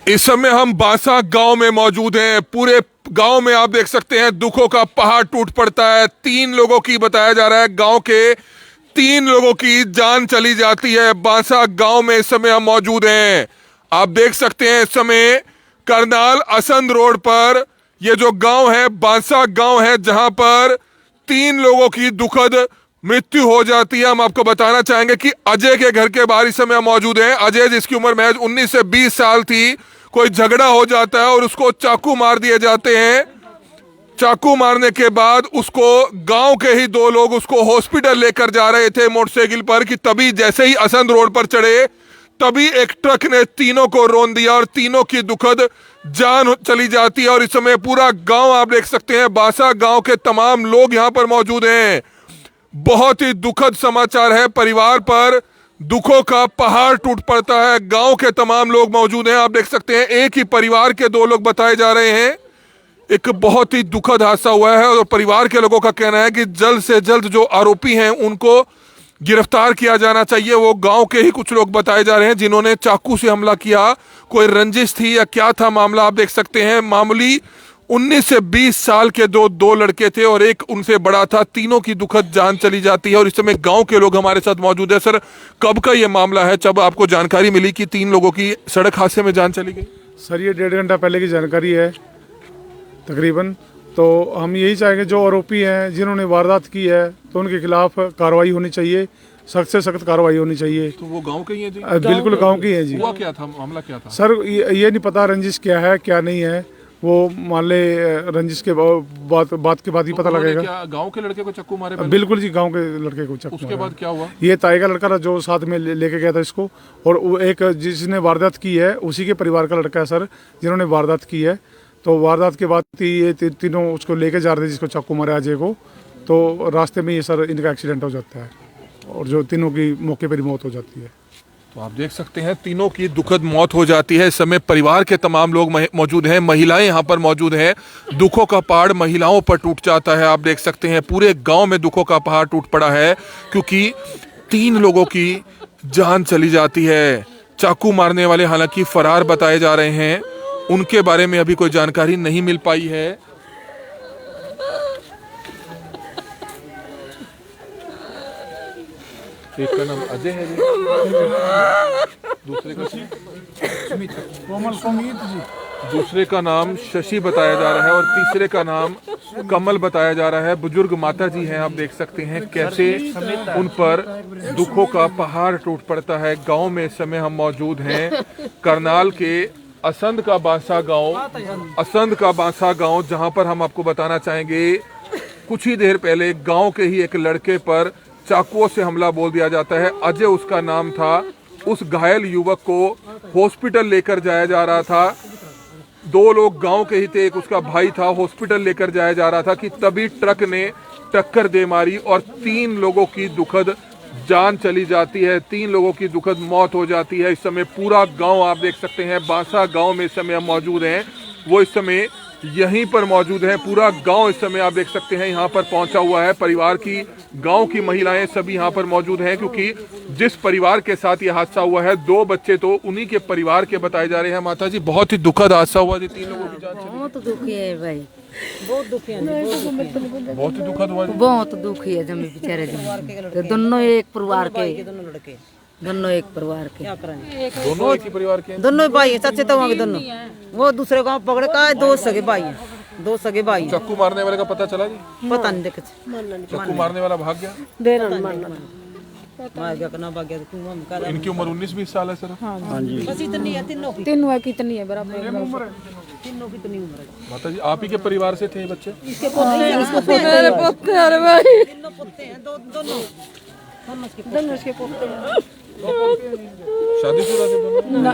इस समय हम बांसा गांव में मौजूद हैं। पूरे गांव में आप देख सकते हैं दुखों का पहाड़ टूट पड़ता है। 3 लोगों की बताया जा रहा है, गांव के 3 लोगों की जान चली जाती है। बांसा गांव में इस समय हम मौजूद हैं। आप देख सकते हैं इस समय करनाल असंध रोड पर यह जो गांव है बांसा गांव है, जहां पर 3 लोगों की दुखद मृत्यु हो जाती है। हम आपको बताना चाहेंगे कि अजय के घर के बाहर इस समय हम मौजूद हैं। अजय जिसकी उम्र महज 19 से 20 साल थी, कोई झगड़ा हो जाता है और उसको चाकू मार दिए जाते हैं। चाकू मारने के बाद उसको गांव के ही 2 लोग उसको हॉस्पिटल लेकर जा रहे थे मोटरसाइकिल पर कि तभी जैसे ही असंध रोड पर चढ़े तभी एक ट्रक ने तीनों को रौंद दिया और तीनों की दुखद जान चली जाती है। और इस समय पूरा गांव आप देख सकते हैं, बांसा गांव के तमाम लोग यहां पर मौजूद हैं। बहुत ही दुखद समाचार है। परिवार पर दुखों का पहाड़ टूट पड़ता है। गांव के तमाम लोग मौजूद हैं। आप देख सकते हैं एक ही परिवार के 2 लोग बताए जा रहे हैं। एक बहुत ही दुखद हादसा हुआ है और परिवार के लोगों का कहना है कि जल्द से जल्द जो आरोपी हैं उनको गिरफ्तार किया जाना चाहिए। वो गांव के ही कुछ लोग बताए जा रहे हैं जिन्होंने चाकू से हमला किया। कोई रंजिश थी या क्या था मामला, आप देख सकते हैं। मामूली 19 से 20 साल के दो लड़के थे और एक उनसे बड़ा था। तीनों की दुखद जान चली जाती है और इस समय गांव के लोग हमारे साथ मौजूद है। सर, कब का ये मामला है जब आपको जानकारी मिली कि 3 लोगों की सड़क हादसे में जान चली गई? सर, ये 1.5 घंटा पहले की जानकारी है तकरीबन। तो हम यही चाहेंगे जो आरोपी हैं जिन्होंने वारदात की है तो उनके खिलाफ कार्रवाई होनी चाहिए, सख्त से सख्त कार्रवाई होनी चाहिए। तो वो गांव के ही हैं जी? बिल्कुल गांव की है जी। हुआ क्या था, मामला क्या था? सर, ये नहीं पता रंजिश क्या है क्या नहीं है। वो मान ले रंजिश के बात के बाद ही पता लगेगा। क्या गांव के लड़के को चाकू मारे? बिल्कुल जी, गांव के लड़के को चाकू। उसके बाद क्या हुआ? ये ताई का लड़का था जो साथ में लेके गया था इसको, और वो एक जिसने वारदात की है उसी के परिवार का लड़का है सर, जिन्होंने वारदात की है। तो वारदात के बाद ये तीनों उसको लेके जा रहे थे जिसको चाकू मारा अजय को। तो रास्ते में ये सर इनका एक्सीडेंट हो जाता है और जो तीनों की मौके पर ही मौत हो जाती है। तो आप देख सकते हैं तीनों की दुखद मौत हो जाती है। इस समय परिवार के तमाम लोग मौजूद हैं, महिलाएं यहाँ पर मौजूद हैं। दुखों का पहाड़ महिलाओं पर टूट जाता है। आप देख सकते हैं पूरे गांव में दुखों का पहाड़ टूट पड़ा है क्योंकि 3 लोगों की जान चली जाती है। चाकू मारने वाले हालांकि फरार बताए जा रहे हैं, उनके बारे में अभी कोई जानकारी नहीं मिल पाई है। एक का नाम अजय है जी, दूसरे का दूसरे का नाम शशि बताया जा रहा है और तीसरे का नाम कमल बताया जा रहा है। बुजुर्ग माता जी हैं, आप देख सकते हैं कैसे उन पर दुखों का पहाड़ टूट पड़ता है। गांव में इस समय हम मौजूद हैं, करनाल के असंध का बांसा गांव, जहां पर हम आपको बताना चाहेंगे कुछ ही देर पहले गांव के ही एक लड़के पर चाकुओं से हमला बोल दिया जाता है। अजय उसका नाम था। उस घायल युवक को हॉस्पिटल लेकर जाया जा रहा था। 2 लोग गांव के ही थे, एक उसका भाई था। हॉस्पिटल लेकर जाया जा रहा था कि तभी ट्रक ने टक्कर दे मारी और 3 लोगों की दुखद जान चली जाती है। 3 लोगों की दुखद मौत हो जाती है। इस समय पूरा गांव आप देख सकते हैं, बांसा गांव में इस समय हम मौजूद हैं। वो इस समय यहीं पर मौजूद हैं। पूरा गांव इस समय आप देख सकते हैं यहाँ पर पहुंचा हुआ है। परिवार की, गांव की महिलाएं सभी यहाँ पर मौजूद हैं क्योंकि जिस परिवार के साथ ये हादसा हुआ है 2 बच्चे तो उन्हीं के परिवार के बताए जा रहे हैं। माता जी, बहुत ही दुखद हादसा हुआ जी, 3 लोगों की जान चली। बहुत दुखी है भाई, बहुत दुखी है, बहुत ही दुखद हुआ। बहुत दुखी है जमी बेचारे तो दोनों एक परिवार के, दोनों एक परिवार के। दोनों एक ही परिवार के? दोनों भाई हैं, सच्चे तो दोनों। वो दूसरे गांव पकड़े का 2 सगे भाई हैं, 2 सगे भाई। चाकू मारने वाले का पता चला जी? पता नहीं देखे चाकू मारने वाला भाग गया। इनकी उम्र 19-20 साल है सर। हाँ जी, बस इतनी है। तीनों कितनी है बराबर तीनों कितनी उम्र है। माता जी, आप ही के परिवार से थे ये बच्चे? इसके पोते हैं भाई, तीनों पोते हैं, दोनों इसके पोते हैं। शादीशुदा थे दोनों?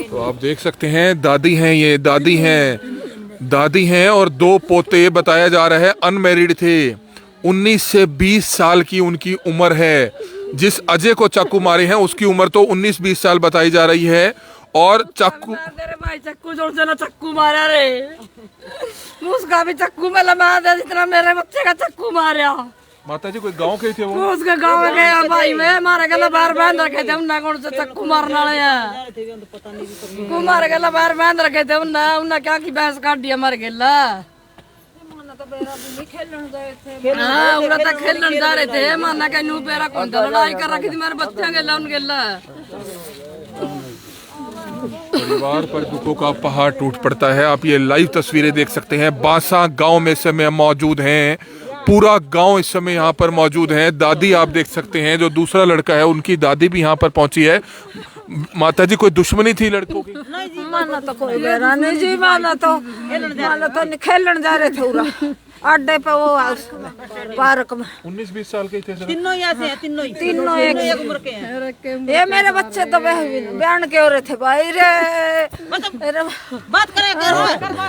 तो आप देख सकते हैं दादी हैं, ये दादी हैं और 2 पोते बताया जा रहा है अनमैरिड थे। 19 से 20 साल की उनकी उम्र है। जिस अजय को चाकू मारे हैं उसकी उम्र तो 19-20 साल बताई जा रही है। और चाकू भाई चक्कू जोर से ना चक्कू मारा रे, उसका भी चक्कू में लगा दे जितना मेरे बच्चे का चक्कू मारा। माता जी कोई गांव के थे वो? उसके गाँव में गया भाई मैं मारे गला बाहर बांध रखे थे उन्हें कौन से चक्कू मारने वाले हैं को मारे गला बाहर बांध रखे थे उन्हें क्या की भैंस काट दिया मारे गला। हाँ उन्हें तक खेलने जा रहे थे माना का नू पेरा कौन था लड़ाई कर रखी थी मेरे बच्चे गला उन गला। परिवार पर दुखों का पहाड़ टूट पड़ता है। आप ये लाइव तस्वीरें देख सकते हैं। बांसा गांव में इस समय मौजूद हैं। पूरा गांव इस समय यहाँ पर मौजूद है। दादी आप देख सकते हैं, जो दूसरा लड़का है उनकी दादी भी यहाँ पर पहुंची है। माता जी कोई दुश्मनी थी लड़कों की? नहीं जी माना तो कोई बेरा नहीं जी, माना तो खेलन जा रहे थे उरा अड्डे पे वो पार्क में। 19-20 साल के थे सर। तीनों ऐसे हैं, तीनों एक उम्र के हैं। ये मेरे बच्चे तो बयान के हो रहे थे भाई रे बात करें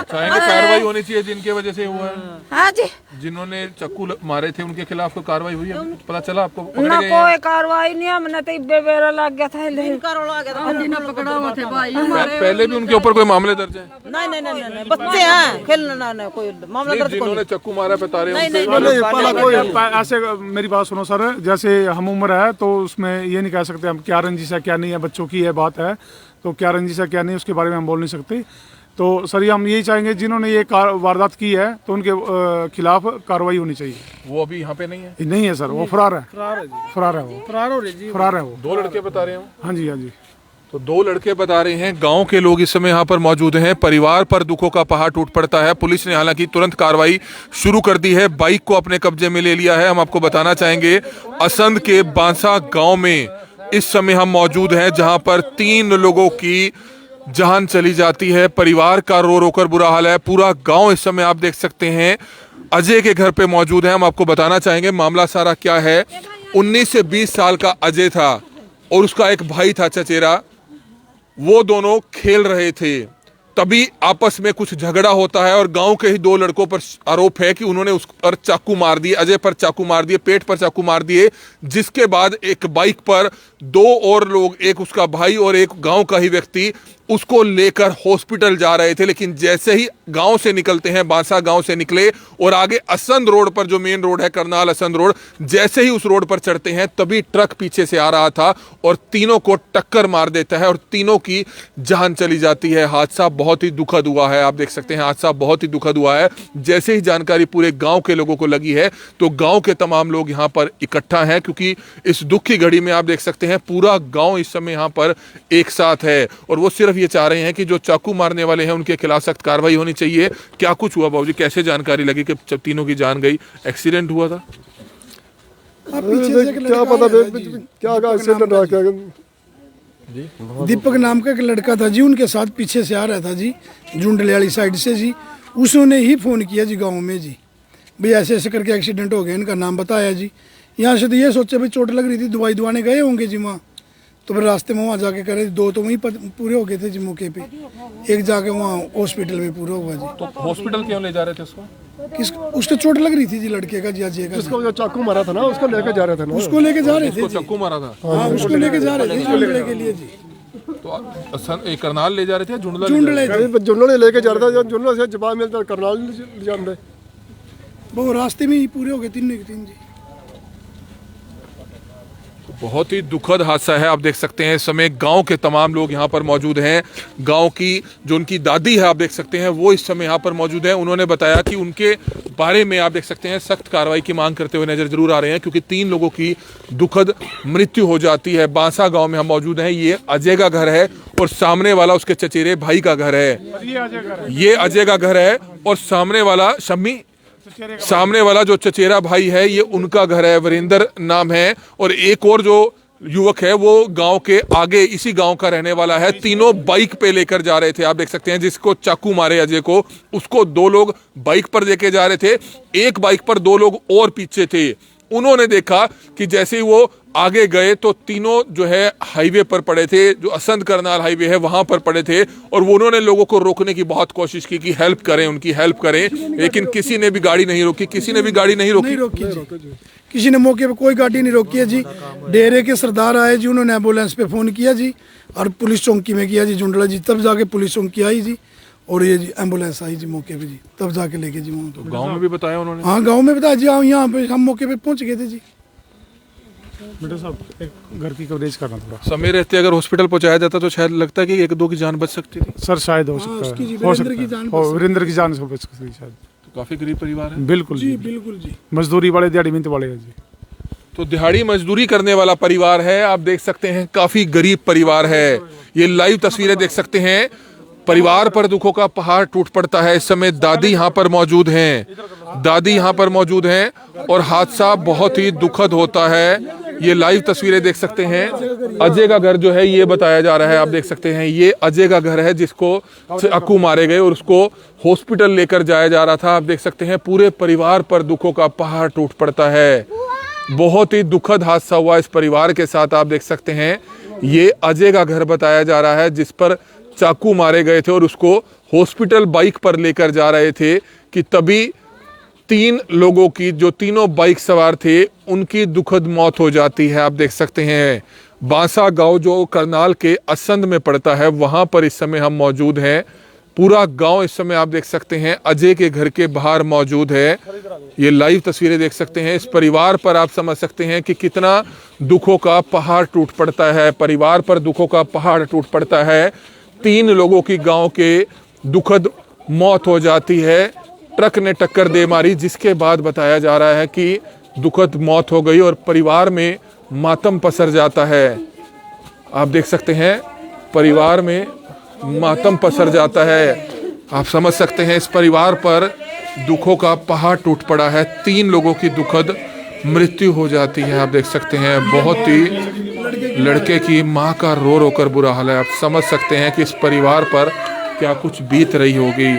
चाहेंगे कार्रवाई होनी चाहिए जिनके वजह से हुआ है। हाँ जी जिन्होंने चक्कू मारे थे उनके खिलाफ कोई कार्रवाई हुई है? पता चला आपको? ना कोई कार्रवाई नहीं, हमने तो इब्बे बेरा लग गया था पकड़ा हुआ थे भाई पहले भी उनके ऊपर कोई मामले दर्ज है? नहीं बच्चे हैं खेलना कोई मामला दर्ज जिन्होंने चक्कू मारा बता रहे हैं ऐसे मेरी बात सुनो सर, जैसे हम उम्र है तो उसमें ये नहीं कह सकते हम क्या रंजिश है क्या नहीं है, बच्चों की है बात है तो क्या रंजिश है क्या नहीं उसके बारे में हम बोल नहीं सकते। तो सर हम यही चाहेंगे जिन्होंने ये वारदात की है तो उनके खिलाफ कार्रवाई होनी चाहिए। वो अभी यहाँ पे नहीं है? नहीं है सर, वो फरार है। फरार है वो। 2 लड़के बता रहे हो? हाँ जी। तो 2 लड़के बता रहे हैं। गांव के लोग इस समय यहाँ पर मौजूद हैं। परिवार पर दुखों का पहाड़ टूट पड़ता है। पुलिस ने हालांकि तुरंत कार्रवाई शुरू कर दी है, बाइक को अपने कब्जे में ले लिया है। हम आपको बताना चाहेंगे असंध के बांसा गांव में इस समय हम मौजूद हैं, जहां पर 3 लोगों की जान चली जाती है। परिवार का रो रो कर बुरा हाल है। पूरा गांव इस समय आप देख सकते हैं अजय के घर पे मौजूद है। हम आपको बताना चाहेंगे मामला सारा क्या है। 19 से 20 साल का अजय था और उसका एक भाई था चचेरा। वो दोनों खेल रहे थे, तभी आपस में कुछ झगड़ा होता है और गांव के ही 2 लड़कों पर आरोप है कि उन्होंने उस पर चाकू मार दिए, अजय पर चाकू मार दिए, पेट पर चाकू मार दिए। जिसके बाद एक बाइक पर 2 और लोग, एक उसका भाई और एक गांव का ही व्यक्ति, उसको लेकर हॉस्पिटल जा रहे थे। लेकिन जैसे ही गांव से निकलते हैं, बांसा गांव से निकले और आगे असंध रोड पर, जो मेन रोड है करनाल असंध रोड, जैसे ही उस रोड पर चढ़ते हैं तभी ट्रक पीछे से आ रहा था और तीनों को टक्कर मार देता है और तीनों की जान चली जाती है। हादसा बहुत ही दुखद हुआ है। आप देख सकते हैं हादसा बहुत ही दुखद हुआ है। जैसे ही जानकारी पूरे गांव के लोगों को लगी है तो गांव के तमाम लोग यहां पर इकट्ठा हैं, क्योंकि इस दुख की घड़ी में आप देख सकते हैं पूरा गांव इस समय यहां पर एक साथ है और वो सिर्फ ये चाह रहे हैं कि जो चाकू मारने वाले हैं उनके खिलाफ सख्त कार्रवाई होनी चाहिए। क्या कुछ हुआ बाबूजी, कैसे जानकारी लगी कि जब तीनों की जान गई? एक्सीडेंट हुआ था? क्या पता क्या एक्सीडेंट आ गया। दीपक नाम का एक लड़का था जी, उनके साथ पीछे से आ रहा था जी, जुंडले वाली साइड से जी। उसने ही फोन किया जी गांव में जी, भाई ऐसे ऐसे करके एक्सीडेंट हो गया, इनका नाम बताया जी। यहाँ से तो ये सोचे भाई चोट लग रही थी, दवाई दुआने गए होंगे जी वहाँ, तो फिर रास्ते में वहाँ जाके करे 2 तो वहीं पूरे हो गए थे जी मौके पे, एक जाके वहाँ हॉस्पिटल में पूरा हुआ जी। तो हॉस्पिटल क्यों ले जा रहे थे उसको? उसको चोट लग रही थी जी, लड़के का जी, अजय का। जिसको चाकू मारा था ना, उसको लेके जा रहे थे ना। उसको लेके जा रहे थे, चाकू मारा था? हाँ उसको लेके जा रहे थे जुंडले के लिए जी। तो करनाल ले जा रहे थे, जुंडले लेके जा रहे थे, जुंडले से जवाब मिलता करनाल ले जा रहे। वो रास्ते में ही पूरे हो गए 3 जी। बहुत ही दुखद हादसा है। आप देख सकते हैं इस समय गांव के तमाम लोग यहाँ पर मौजूद हैं। गांव की जो उनकी दादी है आप देख सकते हैं वो इस समय यहाँ पर मौजूद है। उन्होंने बताया कि उनके बारे में आप देख सकते हैं सख्त कार्रवाई की मांग करते हुए नजर जरूर आ रहे हैं, क्योंकि 3 लोगों की दुखद मृत्यु हो जाती है। बांसा गांव में हम मौजूद हैं। ये अजय का घर है और सामने वाला उसके चचेरे भाई का घर है। ये अजय का घर है और सामने वाला शम्मी, सामने वाला जो चचेरा भाई है ये उनका घर है, वीरेंद्र नाम है। और एक और जो युवक है वो गांव के आगे इसी गांव का रहने वाला है। तीनों बाइक पे लेकर जा रहे थे। आप देख सकते हैं जिसको चाकू मारे अजय को, उसको 2 लोग बाइक पर लेके जा रहे थे, एक बाइक पर 2 लोग और पीछे थे। उन्होंने देखा कि जैसे ही वो आगे गए तो तीनों जो है हाईवे पर पड़े थे, जो असंध करनाल हाईवे है वहां पर पड़े थे। और वो उन्होंने लोगों को रोकने की बहुत कोशिश की कि हेल्प करें, उनकी हेल्प करें, लेकिन किसी ने भी गाड़ी नहीं रोकी। किसी ने भी गाड़ी नहीं रोकी जी। किसी ने मौके पे कोई गाड़ी नहीं रोकी है जी। डेरे के सरदार आए जी, उन्होंने एम्बुलेंस पे फोन किया जी और पुलिस चौकी में किया जी जुंडला जी, तब जाके पुलिस चौकी आई जी। और ये जी एम्बुलेंस आई जी मौके पे जी, तब जाके लेके जी वहाँ तो गांव में भी बताया उन्होंने? हाँ गांव में बताया जी, हाँ यहाँ पे हम मौके पे पहुंच गए थे जी। बेटा साहब एक घर की कवरेज करना थोड़ा। समय रहते अगर हॉस्पिटल पहुंचाया जाता तो शायद लगता है कि एक दो की जान बच सकती थी। सर शायद हो सकता उसकी जी है, हो वीरेंद्र की सकता जान है, बच और वीरेंद्र की जान से बच सकती है शायद। तो काफी गरीब परिवार है। बिल्कुल जी जी, बिल्कुल जी। मजदूरी वाले दिहाड़ी मिहनत वाले हैं जी। तो दिहाड़ी मजदूरी करने वाला परिवार है, आप देख सकते हैं काफी गरीब परिवार है। ये लाइव तस्वीरें देख सकते हैं, परिवार पर दुखों का पहाड़ टूट पड़ता है। इस समय दादी यहाँ पर मौजूद हैं, दादी यहाँ पर मौजूद हैं और हादसा बहुत ही दुखद होता है। ये लाइव तस्वीरें देख सकते हैं। अजय का घर जो है ये बताया जा रहा है, आप देख सकते हैं ये अजय का घर है जिसको चाकू मारे गए और उसको हॉस्पिटल लेकर जाया जा रहा था। आप देख सकते हैं पूरे परिवार पर दुखों का पहाड़ टूट पड़ता है। बहुत ही दुखद हादसा हुआ इस परिवार के साथ। आप देख सकते हैं ये अजय का घर बताया जा रहा है जिस पर चाकू मारे गए थे और उसको हॉस्पिटल बाइक पर लेकर जा रहे थे कि तभी 3 लोगों की, जो तीनों बाइक सवार थे, उनकी दुखद मौत हो जाती है। आप देख सकते हैं बांसा गांव जो करनाल के असंध में पड़ता है, वहां पर इस समय हम मौजूद हैं। पूरा गांव इस समय आप देख सकते हैं अजय के घर के बाहर मौजूद है। ये लाइव तस्वीरें देख सकते हैं। इस परिवार पर आप समझ सकते हैं कि कितना दुखों का पहाड़ टूट पड़ता है। परिवार पर दुखों का पहाड़ टूट पड़ता है। 3 लोगों की गांव के दुखद मौत हो जाती है, ट्रक ने टक्कर दे मारी, जिसके बाद बताया जा रहा है कि दुखद मौत हो गई और परिवार में मातम पसर जाता है। आप देख सकते हैं परिवार में मातम पसर जाता है। आप समझ सकते हैं इस परिवार पर दुखों का पहाड़ टूट पड़ा है। 3 लोगों की दुखद मृत्यु हो जाती है। आप देख सकते हैं बहुत ही लड़के की मां का रो रो कर बुरा हाल है। आप समझ सकते हैं कि इस परिवार पर क्या कुछ बीत रही होगी।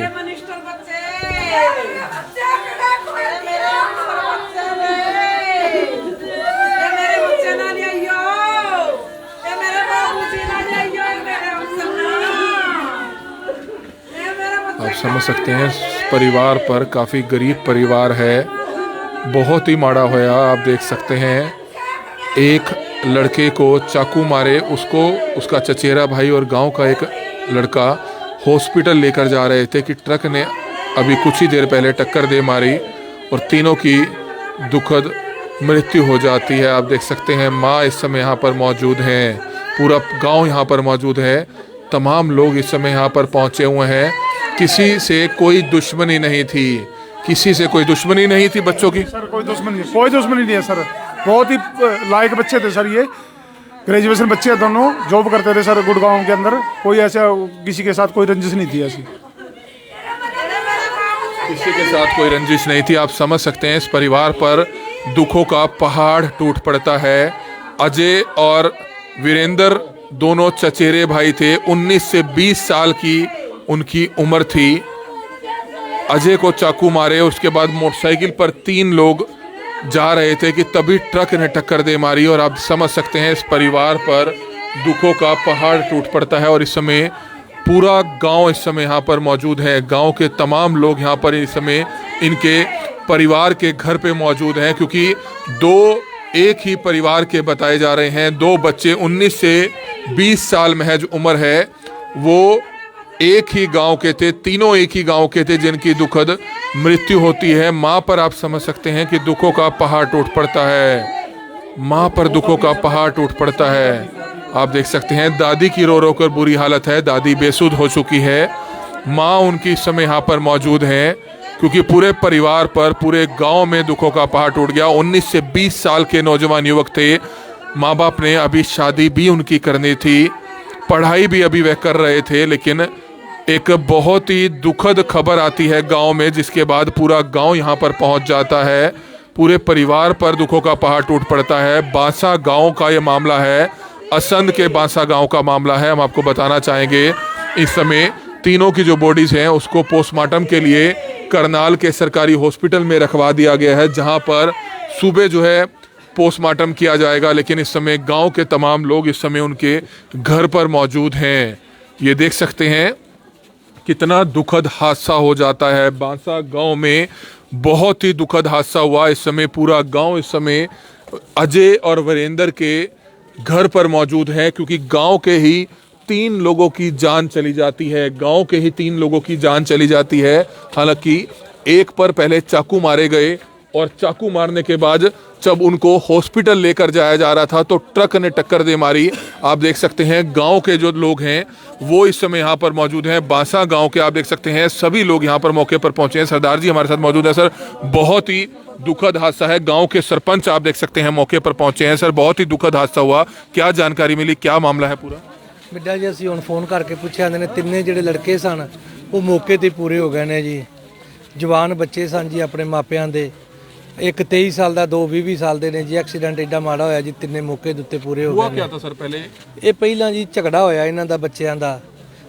आप समझ सकते हैं इस परिवार पर, काफ़ी गरीब परिवार है, बहुत ही माड़ा होया। आप देख सकते हैं एक लड़के को चाकू मारे, उसको उसका चचेरा भाई और गांव का एक लड़का हॉस्पिटल लेकर जा रहे थे कि ट्रक ने अभी कुछ ही देर पहले टक्कर दे मारी और तीनों की दुखद मृत्यु हो जाती है। आप देख सकते हैं माँ इस समय यहाँ पर मौजूद हैं, पूरा गांव यहाँ पर मौजूद है, तमाम लोग इस समय यहाँ पर पहुँचे हुए हैं। किसी से कोई दुश्मनी नहीं थी, किसी से कोई दुश्मनी नहीं थी बच्चों की। सर कोई दुश्मनी नहीं, कोई दुश्मनी नहीं है सर। बहुत ही लायक बच्चे थे सर, ये ग्रेजुएशन बच्चे हैं दोनों, जॉब करते थे सर गुड़गांव के अंदर। कोई ऐसा किसी के साथ कोई रंजिश नहीं थी ऐसी, किसी के साथ कोई रंजिश नहीं थी। आप समझ सकते हैं इस परिवार पर दुखों का पहाड़ टूट पड़ता है। अजय और वीरेंद्र दोनों चचेरे भाई थे, 19 से 20 साल की उनकी उम्र थी। अजय को चाकू मारे, उसके बाद मोटरसाइकिल पर 3 लोग जा रहे थे कि तभी ट्रक ने टक्कर दे मारी और आप समझ सकते हैं इस परिवार पर दुखों का पहाड़ टूट पड़ता है। और इस समय पूरा गांव इस समय यहाँ पर मौजूद है, गांव के तमाम लोग यहाँ पर इस समय इनके परिवार के घर पे मौजूद हैं, क्योंकि 2 एक ही परिवार के बताए जा रहे हैं। 2 बच्चे 19 से 20 साल महज उम्र है, वो एक ही गांव के थे, तीनों एक ही गांव के थे जिनकी दुखद मृत्यु होती है। माँ पर आप समझ सकते हैं कि दुखों का पहाड़ टूट पड़ता है, माँ पर दुखों का पहाड़ टूट पड़ता है। आप देख सकते हैं दादी की रो रो कर बुरी हालत है, दादी बेसुध हो चुकी है, माँ उनकी इस समय यहाँ पर मौजूद हैं, क्योंकि पूरे परिवार पर, पूरे गांव में दुखों का पहाड़ टूट गया। 19 से 20 साल के नौजवान युवक थे, माँ बाप ने अभी शादी भी उनकी करनी थी, पढ़ाई भी अभी वह कर रहे थे, लेकिन एक बहुत ही दुखद खबर आती है गांव में, जिसके बाद पूरा गांव यहां पर पहुंच जाता है। पूरे परिवार पर दुखों का पहाड़ टूट पड़ता है। बांसा गांव का ये मामला है, असंध के बांसा गांव का मामला है। हम आपको बताना चाहेंगे इस समय तीनों की जो बॉडीज हैं उसको पोस्टमार्टम के लिए करनाल के सरकारी हॉस्पिटल में रखवा दिया गया है, जहां पर सुबह जो है पोस्टमार्टम किया जाएगा। लेकिन इस समय गाँव के तमाम लोग इस समय उनके घर पर मौजूद हैं। ये देख सकते हैं कितना दुखद हादसा हो जाता है। बांसा गांव में बहुत ही दुखद हादसा हुआ। इस समय पूरा गांव इस समय अजय और वीरेंद्र के घर पर मौजूद है, क्योंकि गांव के ही 3 लोगों की जान चली जाती है, गांव के ही 3 लोगों की जान चली जाती है। हालांकि एक पर पहले चाकू मारे गए और चाकू मारने के बाद जब उनको हॉस्पिटल लेकर जाया जा रहा था तो ट्रक ने टक्कर दे मारी। आप देख सकते हैं गांव के जो लोग हैं वो इस समय यहाँ पर मौजूद हैं। बांसा गांव के आप देख सकते हैं सभी लोग यहाँ पर मौके पर पहुंचे हैं। सरदार जी हमारे साथ मौजूद है। सर, बहुत ही दुखद हादसा है, गांव के सरपंच आप देख सकते हैं मौके पर पहुंचे हैं। सर, बहुत ही दुखद हादसा हुआ, क्या जानकारी मिली, क्या मामला है पूरा? बिड्डा जी ਅਸੀਂ ਹੁਣ ਫੋਨ ਕਰਕੇ ਪੁੱਛਿਆ ਨੇ ਤਿੰਨੇ ਜਿਹੜੇ ਲੜਕੇ ਸਨ ਉਹ ਮੌਕੇ ਤੇ ਪੂਰੇ ਹੋ ਗਏ ਨੇ ਜੀ। ਜਵਾਨ ਬੱਚੇ ਸਨ ਜੀ ਆਪਣੇ ਮਾਪਿਆਂ ਦੇ, ਇੱਕ 23 ਸਾਲ ਦਾ, 2 20 ਸਾਲ ਦੇ ਨੇ ਜੀ। ਐਕਸੀਡੈਂਟ ਐਡਾ ਮਾੜਾ ਹੋਇਆ ਜੀ, ਤਿੰਨੇ ਮੌਕੇ ਦੇ ਉੱਤੇ ਪੂਰੇ ਹੋ ਗਏ ਨੇ। क्या था सर पहले? ਇਹ ਪਹਿਲਾਂ ਜੀ ਝਗੜਾ ਹੋਇਆ ਇਹਨਾਂ ਦਾ ਬੱਚਿਆਂ ਦਾ,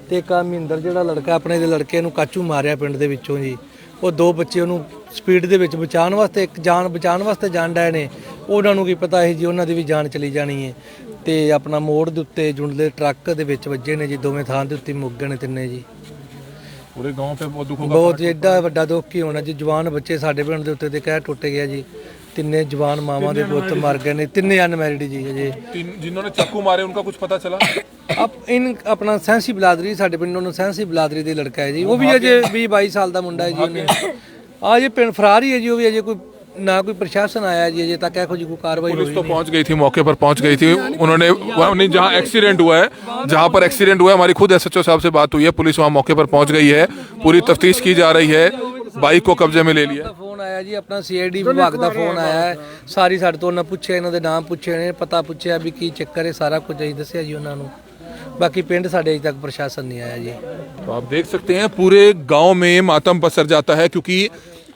ਤੇ ਇੱਕ ਮਹਿੰਦਰ ਜਿਹੜਾ ਲੜਕਾ ਆਪਣੇ ਦੇ ਲੜਕੇ ਨੂੰ ਕਾਚੂ ਮਾਰਿਆ ਪਿੰਡ ਦੇ ਵਿੱਚੋਂ ਜੀ। ਉਹ 2 ਬੱਚੇ ਉਹਨੂੰ ਸਪੀਡ ਦੇ ਵਿੱਚ ਬਚਾਉਣ ਵਾਸਤੇ, ਇੱਕ ਜਾਨ ਬਚਾਉਣ ਵਾਸਤੇ ਜਾਣ ਡਏ ਨੇ। ਉਹਨਾਂ ਨੂੰ ਕੀ ਪਤਾ ਸੀ ਜੀ ਉਹਨਾਂ ਦੀ ਵੀ ਜਾਨ ਚਲੀ ਜਾਣੀ ਹੈ। ਤੇ ਆਪਣਾ ਮੋੜ ਦੇ ਉੱਤੇ ਜੁੰਡਲੇ ਟਰੱਕ ਦੇ ਵਿੱਚ ਵੱਜੇ ਨੇ ਜੀ, ਦੋਵੇਂ ਥਾਂ ਦੇ ਉੱਤੇ ਮੁੱਕ ਗਏ ਨੇ ਤਿੰਨੇ ਜੀ। पूरे गांव पे बहुत दुखों का ਬਹੁਤ ਐਡਾ ਵੱਡਾ ਦੁੱਖ ਹੀ ਹੋਣਾ ਜੀ। ਜਵਾਨ ਬੱਚੇ ਸਾਡੇ ਪਿੰਡ ਦੇ ਉੱਤੇ ਤੇ ਕਹਿ ਟੁੱਟ ਗਿਆ ਜੀ। ਤਿੰਨੇ ਜਵਾਨ ਮਾਵਾਂ ਦੇ ਪੁੱਤ ਮਰ ਗਏ ਨੇ, ਤਿੰਨੇ ਅਨਮੈਰਿਡ ਜੀ ਅਜੇ। जिन्होंने चाकू मारे उनका कुछ पता चला? ਆਪਣਾ ਸੈਂਸੀ ਬਲਾਦਰੀ, ਸਾਡੇ ਪਿੰਡੋਂ ਨੂੰ ਸੈਂਸੀ ਬਲਾਦਰੀ ਦੇ ਲੜਕਾ ਹੈ ਜੀ। ਉਹ ਵੀ ਅਜੇ 20 22 ਸਾਲ ਦਾ ਮੁੰਡਾ ਹੈ ਜੀ। ਉਹਨੇ ਆ ਜੇ ਪਿੰਡ ਫਰਾਰ ਹੀ ਹੈ ਜੀ। ਉਹ ਵੀ ਅਜੇ ਕੋਈ ना कोई प्रशासन आया जी अजय तक, कोई कार्रवाई पुलिस तो पहुंच गई थी, मौके पर पहुंच गई थी। उन्होंने नहीं, जहां एक्सीडेंट हुआ है, जहां पर एक्सीडेंट हुआ है, हमारी खुद एसएचओ साहब से बात हुई है, पुलिस वहां मौके पर पहुंच गई है, पूरी तफ्तीश की जा रही है। बाइक को कब्जे में ले लिया। फोन आया जी अपना सीआईडी विभाग का फोन आया है। सारी साडे तो उन्हें पूछे, इन्हों दे नाम पूछे ने, पता पूछया भी की चक्कर है, सारा कुछ असीं दस्सिया जी उन्होंने। बाकी पिंड साडे अजे तक प्रशासन नहीं आया जी। तो आप देख सकते हैं पूरे गांव में मातम पसर जाता है क्योंकि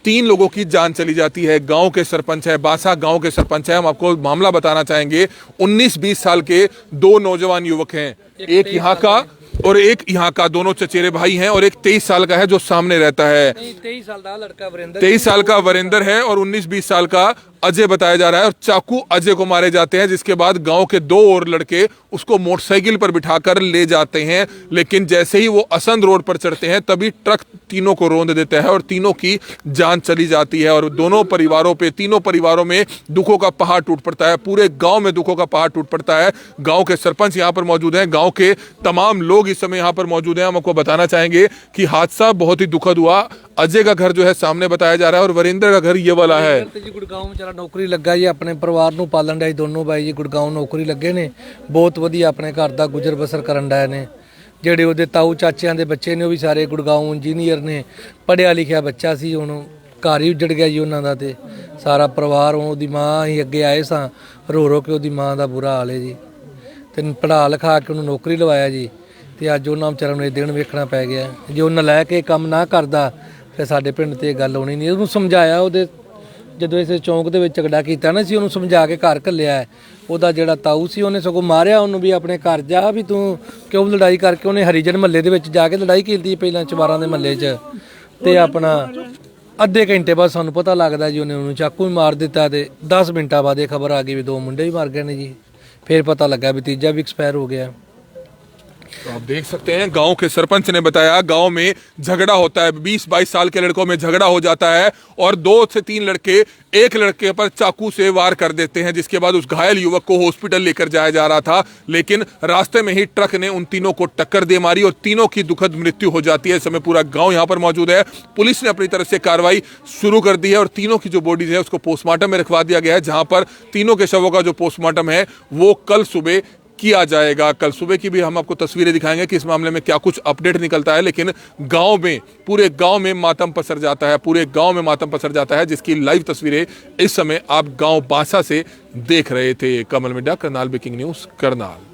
3 लोगों की जान चली जाती है। गांव के सरपंच है, बांसा गांव के सरपंच है। हम आपको मामला बताना चाहेंगे। 19-20 साल के 2 नौजवान युवक हैं, एक यहाँ का और एक यहाँ का, दोनों चचेरे भाई हैं और एक 23 साल का है जो सामने रहता है। 23 साल का लड़का वरिंदर, 23 साल का वरिंदर है और 19-20 साल का अजय बताया जा रहा है। और चाकू अजय को मारे जाते हैं, जिसके बाद गांव के 2 और लड़के उसको मोटरसाइकिल पर बिठाकर ले जाते हैं। लेकिन जैसे ही वो असंध रोड पर चढ़ते हैं तभी ट्रक तीनों को रौंद देता है और तीनों की जान चली जाती है। और दोनों परिवारों पे, तीनों परिवारों में दुखों का पहाड़ टूट पड़ता है। पूरे गांव में दुखों का पहाड़ टूट पड़ता है। गांव के सरपंच यहाँ पर मौजूद हैं, गांव के तमाम लोग इस समय यहाँ पर मौजूद हैं। हम आपको बताना चाहेंगे कि हादसा बहुत ही दुखद हुआ। अजय का घर जो है सामने बताया जा रहा है और वरिंदर का घर ये वाला है। जी गुड़गांव में चला नौकरी लगा जी, अपने परिवार ਨੂੰ ਪਾਲਣ ਦਾ ਦੋਨੋਂ ਬਾਈ ਜੀ ਗੁੜਗਾंव ਨੌਕਰੀ ਲੱਗੇ ਨੇ। ਬਹੁਤ ਵਧੀਆ ਆਪਣੇ ਘਰ ਦਾ ਗੁਜ਼ਰ ਬਸਰ ਕਰਨ ਦਾ ਨੇ। ਜਿਹੜੇ ਉਹਦੇ ਤਾਊ ਚਾਚਿਆਂ ਦੇ ਬੱਚੇ ਨੇ ਉਹ ਵੀ ਸਾਰੇ ਗੁੜਗਾंव ਇੰਜੀਨੀਅਰ ਨੇ, ਪੜਿਆ ਲਿਖਿਆ ਬੱਚਾ ਸੀ। ਹੁਣ ਘਰ ਹੀ ਉੱਜੜ ਗਿਆ ਜੀ ਉਹਨਾਂ ਦਾ ਤੇ ਸਾਰਾ ਪਰਿਵਾਰ। ਉਹਦੀ ਮਾਂ ਹੀ ਅੱਗੇ ਆਏ ਸਾਂ ਰੋ ਰੋ ਕੇ, ਉਹਦੀ ਮਾਂ ਦਾ ਬੁਰਾ ਹਾਲ ਹੈ ਜੀ। ਤੇ ਪੜ੍ਹਾ ਲਿਖਾ ਕੇ ਉਹਨੂੰ ਨੌਕਰੀ ਲਵਾਇਆ ਜੀ ਤੇ ਅੱਜ ਉਹਨਾਂ ਵਿਚਾਰਿਆਂ ਨੂੰ ਇਹ ਦਿਨ ਵੇਖਣਾ ਪੈ ਗਿਆ। ਜੇ ਉਹਨਾਂ ਲੈ ਕੇ ਕੰਮ ਨਾ ਕਰਦਾ ਫਿਰ ਸਾਡੇ ਪਿੰਡ ਤੇ ਇਹ ਗੱਲ ਹੋਣੀ ਨਹੀਂ। ਉਹਨੂੰ ਸਮਝਾਇਆ, ਉਹਦੇ ਜਦੋਂ ਇਸੇ ਚੌਂਕ ਦੇ ਵਿੱਚ ਝਗੜਾ ਕੀਤਾ ਨਾ ਸੀ, ਉਹਨੂੰ ਸਮਝਾ ਕੇ ਘਰ ਘੱਲਿਆ। ਉਹਦਾ ਜਿਹੜਾ ਤਾਊ ਸੀ ਉਹਨੇ ਸਗੋਂ ਮਾਰਿਆ ਉਹਨੂੰ ਵੀ ਆਪਣੇ ਘਰ ਜਾ, ਵੀ ਤੂੰ ਕਿਉਂ ਲੜਾਈ ਕਰਕੇ। ਉਹਨੇ ਹਰੀਜਨ ਮਹੱਲੇ ਦੇ ਵਿੱਚ ਜਾ ਕੇ ਲੜਾਈ ਕੀਤੀ ਪਹਿਲਾਂ ਚਵਾਰਾਂ ਦੇ ਮਹੱਲੇ 'ਚ। ਤੇ ਆਪਣਾ ਅੱਧੇ ਘੰਟੇ ਬਾਅਦ ਸਾਨੂੰ ਪਤਾ ਲੱਗਦਾ ਜੀ ਉਹਨੇ ਉਹਨੂੰ ਚਾਕੂ ਹੀ ਮਾਰ ਦਿੱਤਾ। ਤੇ 10 ਮਿੰਟਾਂ ਬਾਅਦ ਇਹ ਖਬਰ ਆ ਗਈ ਵੀ 2 ਮੁੰਡੇ ਵੀ ਮਰ ਗਏ ਨੇ ਜੀ। फिर पता लगा भी तीजा भी एक्सपायर हो गया। तो आप देख सकते हैं गांव के सरपंच ने बताया गांव में झगड़ा होता है, 20-22 साल के लड़कों में झगड़ा हो जाता है और 2 से 3 लड़के एक लड़के पर चाकू से वार कर देते हैं, जिसके बाद उस घायल युवक को हॉस्पिटल लेकर जाया जा रहा था। लेकिन रास्ते में ही ट्रक ने उन तीनों को टक्कर दे मारी और तीनों की दुखद मृत्यु हो जाती है। इस समय पूरा गांव यहां पर मौजूद है। पुलिस ने अपनी तरफ से कार्रवाई शुरू कर दी है और तीनों की जो बॉडीज है उसको पोस्टमार्टम में रखवा दिया गया है, जहां पर तीनों के शवों का जो पोस्टमार्टम है वो कल सुबह किया जाएगा। कल सुबह की भी हम आपको तस्वीरें दिखाएंगे कि इस मामले में क्या कुछ अपडेट निकलता है। लेकिन गांव में, पूरे गांव में मातम पसर जाता है, पूरे गांव में मातम पसर जाता है, जिसकी लाइव तस्वीरें इस समय आप गांव बांसा से देख रहे थे। कमल मिड्डा, करनाल ब्रेकिंग न्यूज, करनाल।